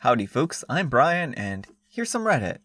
Howdy folks, I'm Brian and here's some Reddit.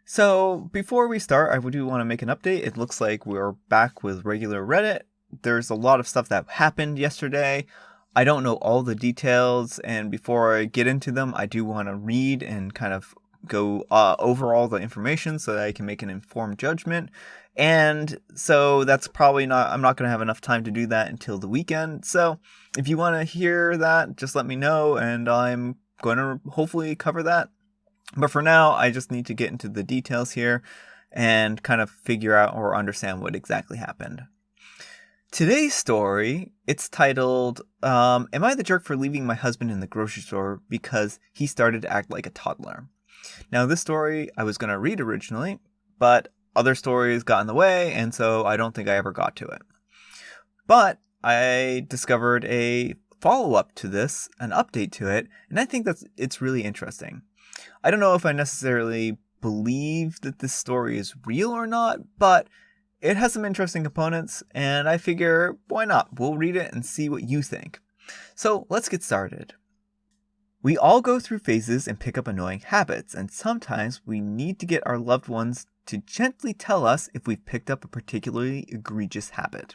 So before we start, I do want to make an update. It looks like we're back with regular Reddit. There's a lot of stuff that happened yesterday. I don't know all the details, and before I get into them, I do want to read and kind of go over all the information so that I can make an informed judgment. And so that's probably I'm not going to have enough time to do that until the weekend. So if you want to hear that, just let me know and I'm going to hopefully cover that. But for now, I just need to get into the details here and kind of figure out or understand what exactly happened. Today's story, it's titled, Am I the jerk for leaving my husband in the grocery store because he started to act like a toddler? Now, this story I was going to read originally, but other stories got in the way, and so I don't think I ever got to it. But I discovered a follow-up to this, an update to it, and I think it's really interesting. I don't know if I necessarily believe that this story is real or not, but it has some interesting components, and I figure, why not? We'll read it and see what you think. So let's get started. We all go through phases and pick up annoying habits, and sometimes we need to get our loved ones to gently tell us if we've picked up a particularly egregious habit.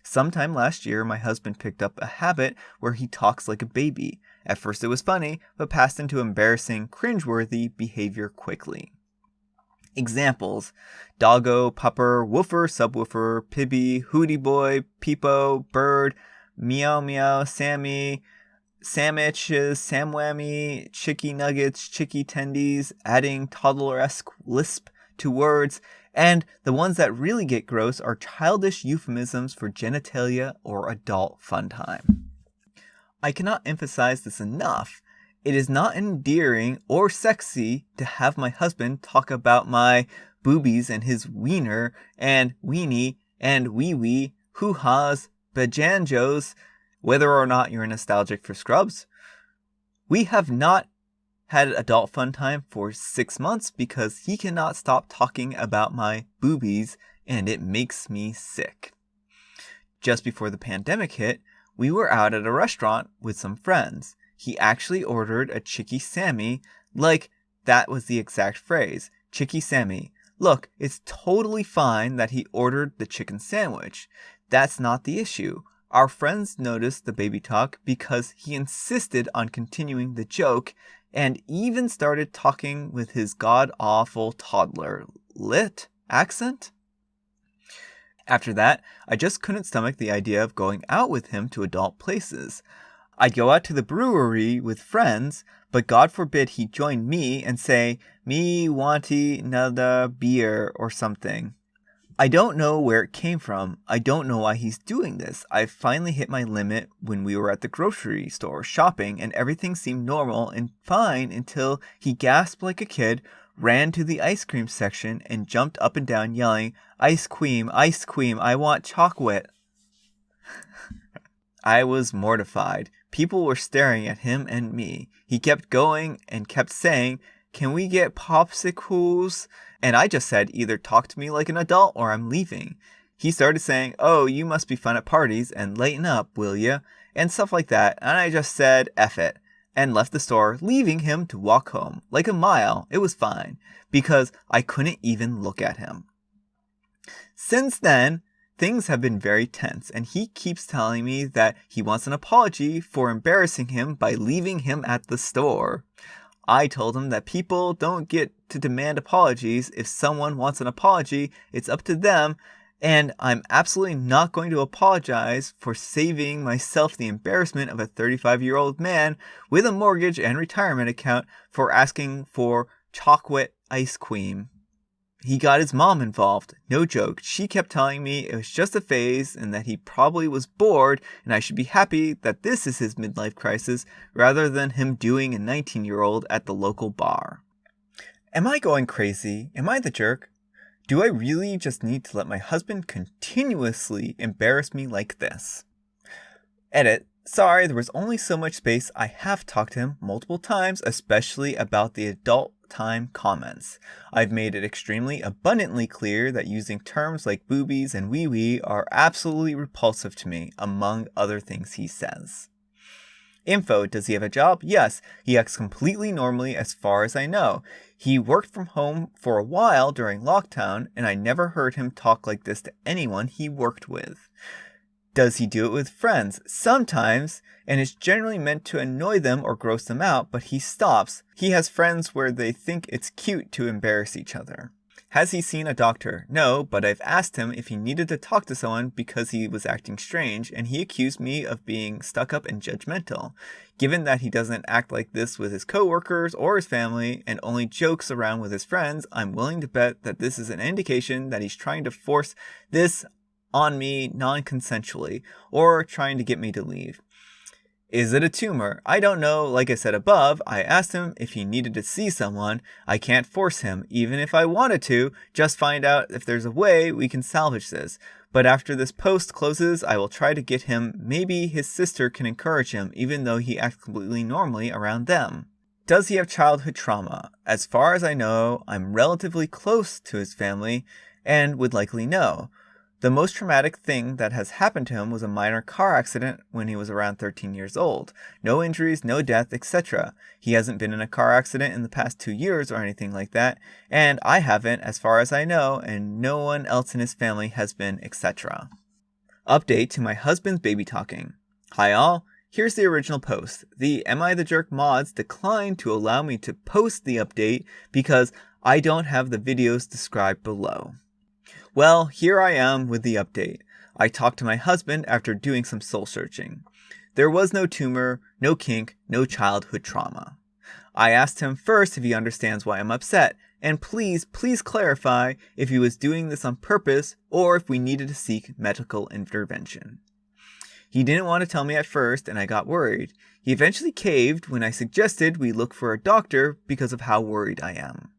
Sometime last year, my husband picked up a habit where he talks like a baby. At first it was funny, but passed into embarrassing, cringeworthy behavior quickly. Examples: doggo, pupper, woofer, subwoofer, pibby, hootie boy, peepo, bird, meow meow, Sammy, sandwiches, samwhammy, chicky nuggets, chicky tendies, adding toddler-esque lisp to words, and the ones that really get gross are childish euphemisms for genitalia or adult fun time. I cannot emphasize this enough. It is not endearing or sexy to have my husband talk about my boobies and his wiener and weenie and wee-wee, hoo-ha's, bajanjos, whether or not you're nostalgic for Scrubs. We have not had adult fun time for 6 months because he cannot stop talking about my boobies and it makes me sick. Just before the pandemic hit, we were out at a restaurant with some friends. He actually ordered a Chicky Sammy, like that was the exact phrase, Chicky Sammy. Look, it's totally fine that he ordered the chicken sandwich. That's not the issue. Our friends noticed the baby talk because he insisted on continuing the joke and even started talking with his god-awful toddler lit accent. After that, I just couldn't stomach the idea of going out with him to adult places. I'd go out to the brewery with friends, but God forbid he join me and say, "Me wanty nada beer" or something. I don't know where it came from. I don't know why he's doing this. I finally hit my limit when we were at the grocery store shopping and everything seemed normal and fine until he gasped like a kid, ran to the ice cream section, and jumped up and down yelling, ice cream, I want chocolate." I was mortified. People were staring at him and me. He kept going and kept saying, "Can we get popsicles?" And I just said, either talk to me like an adult or I'm leaving. He started saying, "Oh, you must be fun at parties and lighten up, will ya?" and stuff like that. And I just said, F it, and left the store, leaving him to walk home. Like a mile. It was fine, because I couldn't even look at him. Since then, things have been very tense, and he keeps telling me that he wants an apology for embarrassing him by leaving him at the store. I told him that people don't get to demand apologies. If someone wants an apology, it's up to them, and I'm absolutely not going to apologize for saving myself the embarrassment of a 35-year-old man with a mortgage and retirement account for asking for chocolate ice cream. He got his mom involved. No joke. She kept telling me it was just a phase and that he probably was bored and I should be happy that this is his midlife crisis rather than him doing a 19-year-old at the local bar. Am I going crazy? Am I the jerk? Do I really just need to let my husband continuously embarrass me like this? Edit. Sorry, there was only so much space. I have talked to him multiple times, especially about the adult time comments. I've made it extremely abundantly clear that using terms like boobies and wee-wee are absolutely repulsive to me, among other things he says. Info, does he have a job? Yes, he acts completely normally as far as I know. He worked from home for a while during lockdown, and I never heard him talk like this to anyone he worked with. Does he do it with friends? Sometimes, and it's generally meant to annoy them or gross them out, but he stops. He has friends where they think it's cute to embarrass each other. Has he seen a doctor? No, but I've asked him if he needed to talk to someone because he was acting strange, and he accused me of being stuck up and judgmental. Given that he doesn't act like this with his coworkers or his family, and only jokes around with his friends, I'm willing to bet that this is an indication that he's trying to force this on me non-consensually, or trying to get me to leave. Is it a tumor? I don't know. Like I said above, I asked him if he needed to see someone. I can't force him, even if I wanted to, just find out if there's a way we can salvage this. But after this post closes, I will try to get him. Maybe his sister can encourage him, even though he acts completely normally around them. Does he have childhood trauma? As far as I know, I'm relatively close to his family and would likely know. The most traumatic thing that has happened to him was a minor car accident when he was around 13 years old. No injuries, no death, etc. He hasn't been in a car accident in the past 2 years or anything like that, and I haven't as far as I know, and no one else in his family has been, etc. Update to my husband's baby talking. Hi all, here's the original post. The Am I the Jerk mods declined to allow me to post the update because I don't have the videos described below. Well, here I am with the update. I talked to my husband after doing some soul searching. There was no tumor, no kink, no childhood trauma. I asked him first if he understands why I'm upset, and please clarify if he was doing this on purpose or if we needed to seek medical intervention. He didn't want to tell me at first, and I got worried. He eventually caved when I suggested we look for a doctor because of how worried I am.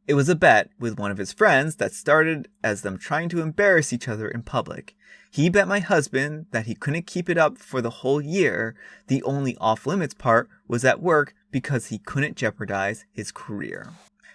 It was a bet with one of his friends that started as them trying to embarrass each other in public. He bet my husband that he couldn't keep it up for the whole year. The only off-limits part was at work because he couldn't jeopardize his career.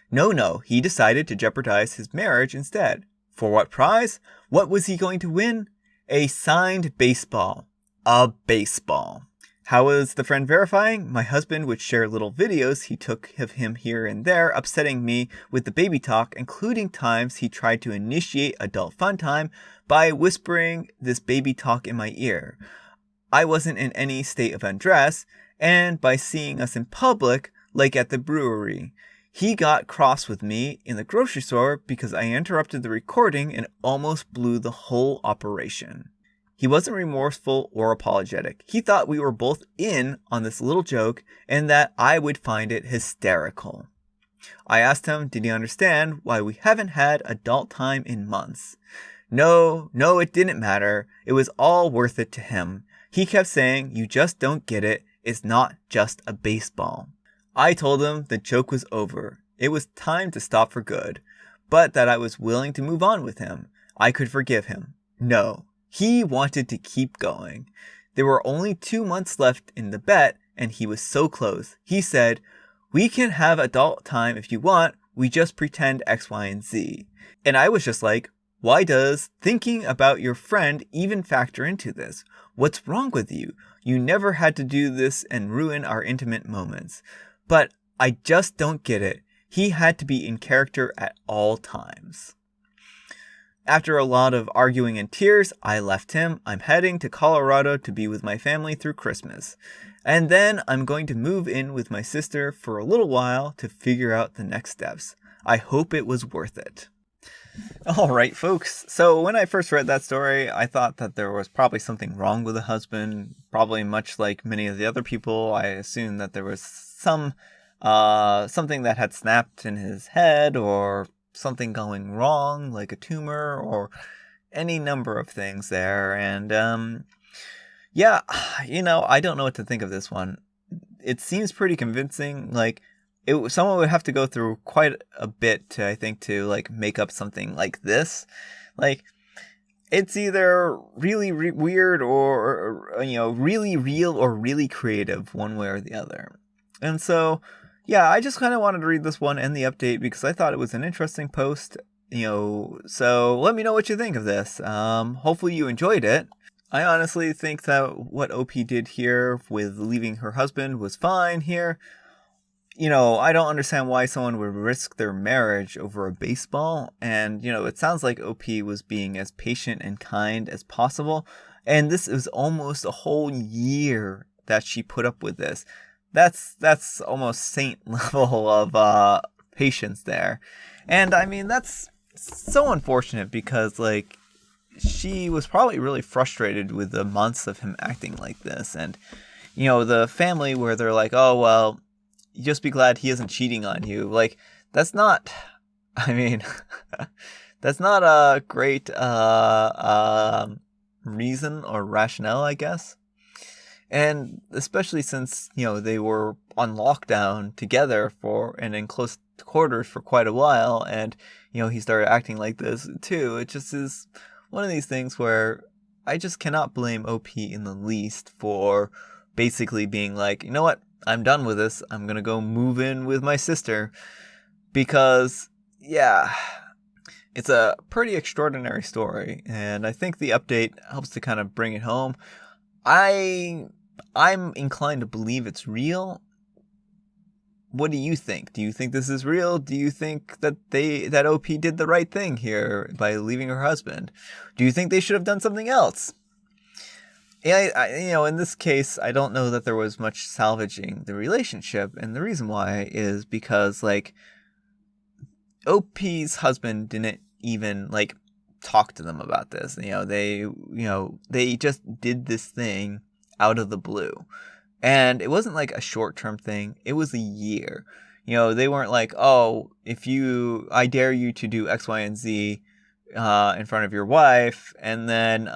No, he decided to jeopardize his marriage instead. For what prize? What was he going to win? A signed baseball. A baseball. How was the friend verifying? My husband would share little videos he took of him here and there, upsetting me with the baby talk, including times he tried to initiate adult fun time by whispering this baby talk in my ear. I wasn't in any state of undress, and by seeing us in public, like at the brewery. He got cross with me in the grocery store because I interrupted the recording and almost blew the whole operation. He wasn't remorseful or apologetic. He thought we were both in on this little joke and that I would find it hysterical. I asked him, did he understand why we haven't had adult time in months? No, it didn't matter. It was all worth it to him. He kept saying, you just don't get it. It's not just a baseball. I told him the joke was over. It was time to stop for good, but that I was willing to move on with him. I could forgive him. No. He wanted to keep going. There were only 2 months left in the bet, and he was so close. He said, we can have adult time if you want, we just pretend X, Y, and Z. And I was just like, why does thinking about your friend even factor into this? What's wrong with you? You never had to do this and ruin our intimate moments. But I just don't get it. He had to be in character at all times. After a lot of arguing and tears, I left him. I'm heading to Colorado to be with my family through Christmas. And then I'm going to move in with my sister for a little while to figure out the next steps. I hope it was worth it. Alright, folks. So when I first read that story, I thought that there was probably something wrong with the husband. Probably much like many of the other people, I assumed that there was something that had snapped in his head or something going wrong, like a tumor or any number of things there. And I don't know what to think of this one. It seems pretty convincing. Like someone would have to go through quite a bit to, I think, to like make up something like this. Like it's either really weird or really real or really creative, one way or the other. And so yeah, I just kind of wanted to read this one and the update because I thought it was an interesting post, so let me know what you think of this. Hopefully you enjoyed it. I honestly think that what OP did here with leaving her husband was fine here. I don't understand why someone would risk their marriage over a baseball. And, it sounds like OP was being as patient and kind as possible. And this is almost a whole year that she put up with this. That's almost saint level of patience there. And I mean, that's so unfortunate because, like, she was probably really frustrated with the months of him acting like this. And, the family where they're like, oh, well, you just be glad he isn't cheating on you. Like, that's not, I mean, that's not a great reason or rationale, I guess. And especially since, they were on lockdown together and in close quarters for quite a while. And, he started acting like this too. It just is one of these things where I just cannot blame OP in the least for basically being like, you know what? I'm done with this. I'm going to go move in with my sister because, yeah, it's a pretty extraordinary story. And I think the update helps to kind of bring it home. I'm inclined to believe it's real. What do you think? Do you think this is real? Do you think that OP did the right thing here by leaving her husband? Do you think they should have done something else? In this case, I don't know that there was much salvaging the relationship, and the reason why is because, like, OP's husband didn't even, like, talk to them about this. They just did this thing out of the blue. And it wasn't like a short-term thing. It was a year. They weren't like, oh, I dare you to do X, Y, and Z in front of your wife, and then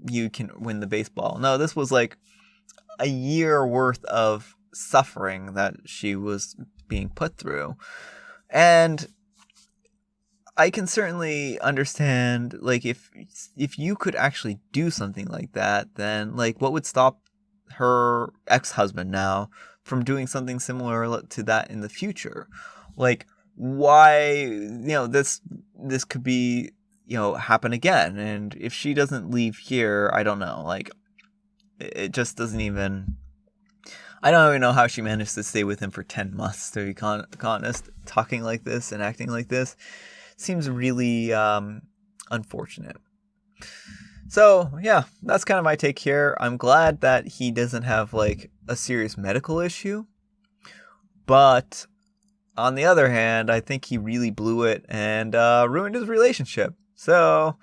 you can win the baseball. No, this was like a year worth of suffering that she was being put through. And I can certainly understand, like, if you could actually do something like that, then, like, what would stop her ex-husband now from doing something similar to that in the future? Like, why, this could be, happen again. And if she doesn't leave here, I don't know. Like, it just doesn't even, I don't even know how she managed to stay with him for 10 months, to be honest. Talking like this and acting like this seems really unfortunate. So, yeah, that's kind of my take here. I'm glad that he doesn't have, like, a serious medical issue. But on the other hand, I think he really blew it and ruined his relationship. So,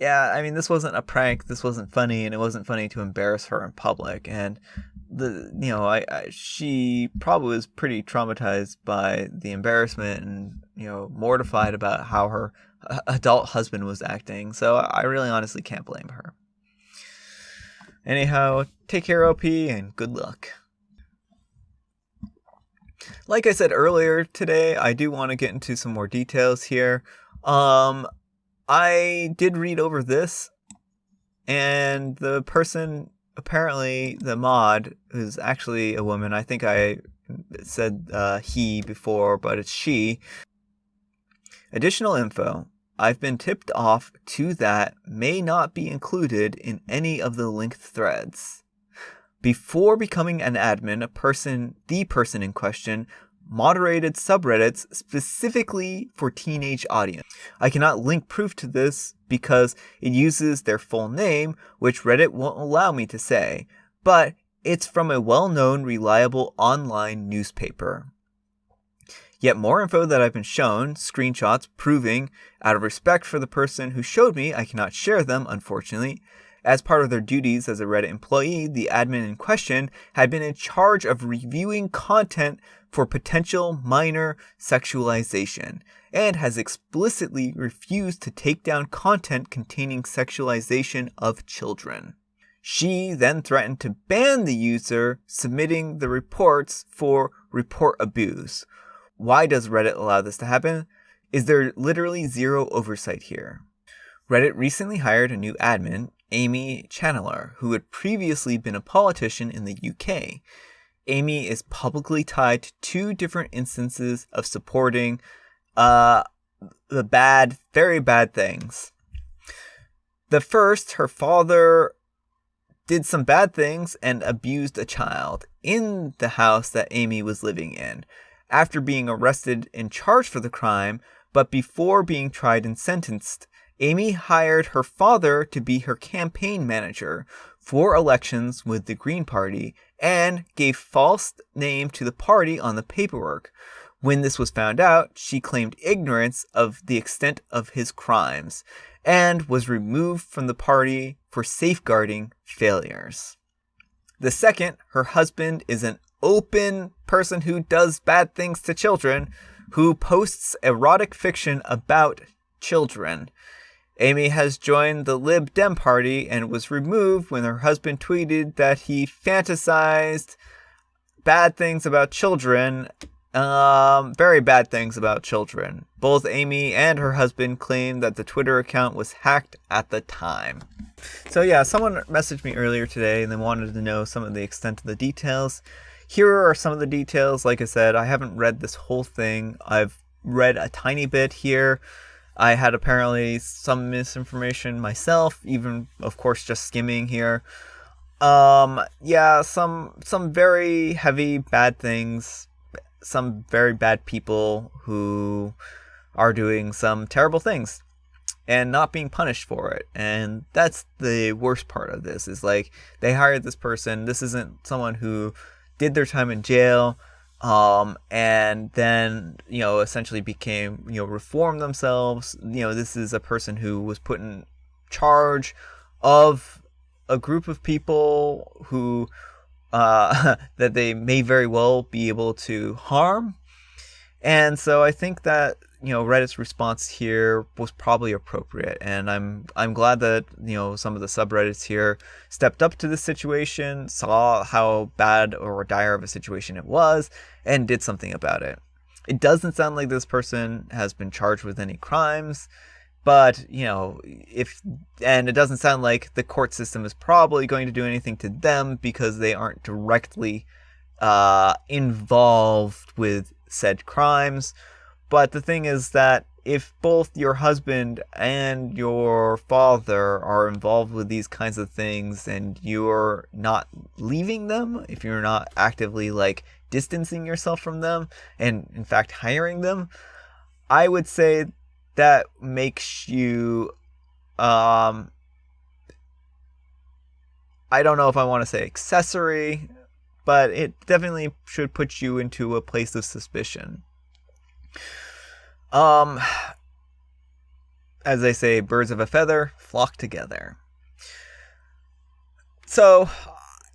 yeah, I mean, this wasn't a prank. This wasn't funny, and it wasn't funny to embarrass her in public. And she probably was pretty traumatized by the embarrassment and, mortified about how her adult husband was acting. So I really honestly can't blame her. Anyhow, take care, OP, and good luck. Like I said earlier today, I do want to get into some more details here. I did read over this, and the person, apparently the mod, who's actually a woman, I think I said he before, but it's she. Additional info. I've been tipped off to that may not be included in any of the linked threads. Before becoming an admin, the person in question, moderated subreddits specifically for teenage audience. I cannot link proof to this because it uses their full name, which Reddit won't allow me to say, but it's from a well-known, reliable online newspaper. Yet more info that I've been shown, screenshots proving, out of respect for the person who showed me, I cannot share them, unfortunately. As part of their duties as a Reddit employee, the admin in question had been in charge of reviewing content for potential minor sexualization, and has explicitly refused to take down content containing sexualization of children. She then threatened to ban the user submitting the reports for report abuse. Why does Reddit allow this to happen? Is there literally zero oversight here? Reddit recently hired a new admin, Amy Chandler, who had previously been a politician in the UK. Amy is publicly tied to 2 different instances of supporting the very bad things. The first, her father did some bad things and abused a child in the house that Amy was living in after being arrested and charged for the crime, but before being tried and sentenced. Amy hired her father to be her campaign manager for elections with the Green Party and gave false name to the party on the paperwork. When this was found out, she claimed ignorance of the extent of his crimes and was removed from the party for safeguarding failures. The second, her husband is an open person who does bad things to children, who posts erotic fiction about children. Amy has joined the Lib Dem party and was removed when her husband tweeted that he fantasized bad things about children. Very bad things about children. Both Amy and her husband claimed that the Twitter account was hacked at the time. So yeah, someone messaged me earlier today and they wanted to know some of the extent of the details. Here are some of the details. Like I said, I haven't read this whole thing. I've read a tiny bit here. I had apparently some misinformation myself, even of course just skimming here. Yeah, some very heavy bad things. Some very bad people who are doing some terrible things and not being punished for it. And that's the worst part of this, is like, they hired this person. This isn't someone who did their time in jail, and then, essentially became, reformed themselves. This is a person who was put in charge of a group of people who that they may very well be able to harm. And so I think that, Reddit's response here was probably appropriate. And I'm glad that, some of the subreddits here stepped up to this situation, saw how bad or dire of a situation it was, and did something about it. It doesn't sound like this person has been charged with any crimes. But, and it doesn't sound like the court system is probably going to do anything to them because they aren't directly involved with said crimes. But the thing is that if both your husband and your father are involved with these kinds of things and you're not leaving them, if you're not actively distancing yourself from them and in fact hiring them, I would say that makes you, I don't know if I want to say accessory, but it definitely should put you into a place of suspicion. As they say, birds of a feather flock together. So,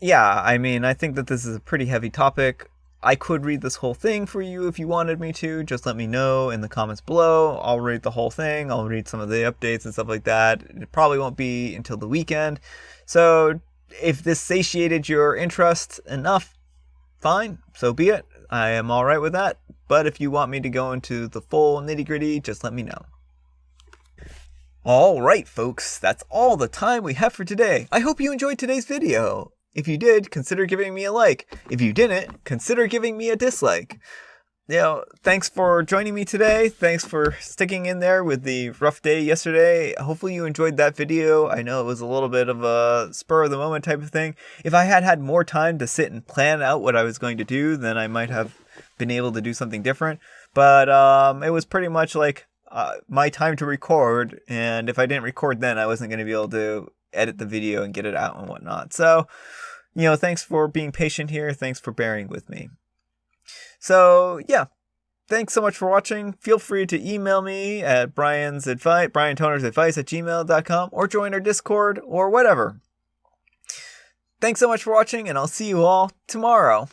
yeah, I think that this is a pretty heavy topic. I could read this whole thing for you if you wanted me to. Just let me know in the comments below. I'll read the whole thing. I'll read some of the updates and stuff like that. It probably won't be until the weekend. So if this satiated your interest enough, fine, so be it. I am all right with that. But if you want me to go into the full nitty-gritty, just let me know. All right, folks, that's all the time we have for today. I hope you enjoyed today's video. If you did, consider giving me a like. If you didn't, consider giving me a dislike. Thanks for joining me today. Thanks for sticking in there with the rough day yesterday. Hopefully you enjoyed that video. I know it was a little bit of a spur of the moment type of thing. If I had had more time to sit and plan out what I was going to do, then I might have been able to do something different. But it was pretty much like my time to record. And if I didn't record then, I wasn't going to be able to edit the video and get it out and whatnot. So, thanks for being patient here. Thanks for bearing with me. So, yeah, thanks so much for watching. Feel free to email me at briantonersadvice@gmail.com or join our Discord or whatever. Thanks so much for watching, and I'll see you all tomorrow.